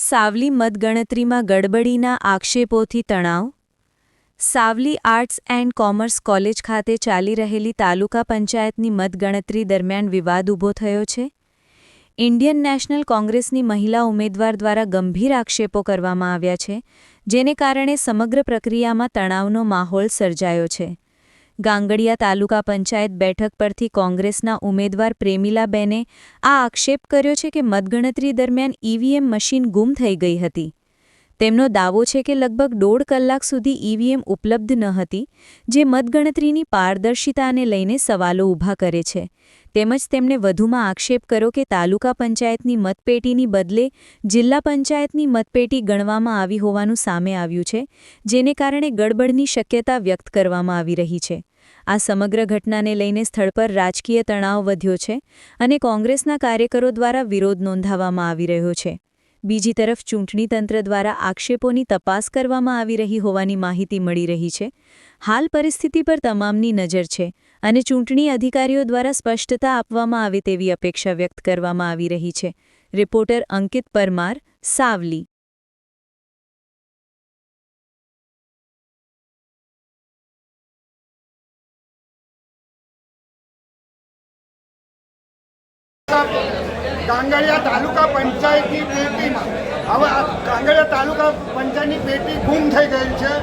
સાવલી મતગણતરીમાં ગડબડીના આક્ષેપોથી તણાવ. Savli arts and commerce college ખાતે ચાલી રહેલી તાલુકા પંચાયતની મતગણતરી દરમિયાન વિવાદ ઊભો થયો છે. ઇન્ડિયન નેશનલ કોંગ્રેસની મહિલા ઉમેદવાર દ્વારા ગંભીર આક્ષેપો કરવામાં આવ્યા છે, જેને કારણે સમગ્ર પ્રક્રિયામાં તણાવનો માહોલ સર્જાયો છે. ગાંગડિયા તાલુકા પંચાયત બેઠક પરથી કોંગ્રેસના ઉમેદવાર પ્રેમિલાબેને આ આક્ષેપ કર્યો છે કે મતગણતરી દરમિયાન ઈવીએમ મશીન ગુમ થઈ ગઈ હતી. તેમનો દાવો છે કે લગભગ 1.5 કલાક સુધી ઈવીએમ ઉપલબ્ધ ન હતી, જે મતગણતરીની પારદર્શિતાને લઈને સવાલો ઊભા કરે છે. તેમજ તેમણે વધુમાં આક્ષેપ કર્યો કે તાલુકા પંચાયતની મતપેટીની બદલે જિલ્લા પંચાયતની મતપેટી ગણવામાં આવી હોવાનું સામે આવ્યું છે, જેને કારણે ગડબડની શક્યતા વ્યક્ત કરવામાં આવી રહી છે. આ સમગ્ર ઘટનાને લઈને સ્થળ પર રાજકીય તણાવ વધ્યો છે અને કોંગ્રેસના કાર્યકરો દ્વારા વિરોધ નોંધાવવામાં આવી રહ્યો છે. બીજી તરફ ચૂંટણી તંત્ર દ્વારા આક્ષેપોની તપાસ કરવામાં આવી રહી હોવાની માહિતી મળી રહી છે. હાલ પરિસ્થિતિ પર તમામની નજર છે અને ચૂંટણી અધિકારીઓ દ્વારા સ્પષ્ટતા આપવામાં આવે તેવી અપેક્ષા વ્યક્ત કરવામાં આવી રહી છે. રિપોર્ટર અંકિત પરમાર, સાવલી. ગાંગડિયા તાલુકા પંચાયતની પેટીમાં હવે ગાંગડિયા તાલુકા પંચાયતની પેટી ગુમ થઈ ગઈ છે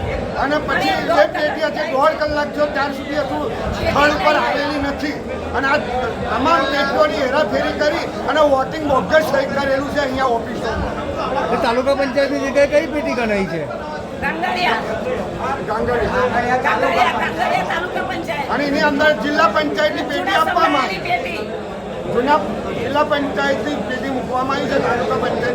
અને પછી જે પેટી હજી 1.5 કલાક જો ત્યાર સુધી હતું સ્થળ પર આવેલી નથી અને આ તમામ પેટીઓની હેરાફેરી કરી અને વોટિંગ બોગસ સહી કરેલું છે અહીંયા ઓફિસોમાં. તાલુકા પંચાયતની જગ્યાએ કઈ પેટી ગણાઈ છે? અને એની અંદર જિલ્લા પંચાયતની પેટી આપવામાં આવી, જૂના જિલ્લા પંચાયતની પેટી મૂકવામાં આવી છે તાલુકા પંચાયત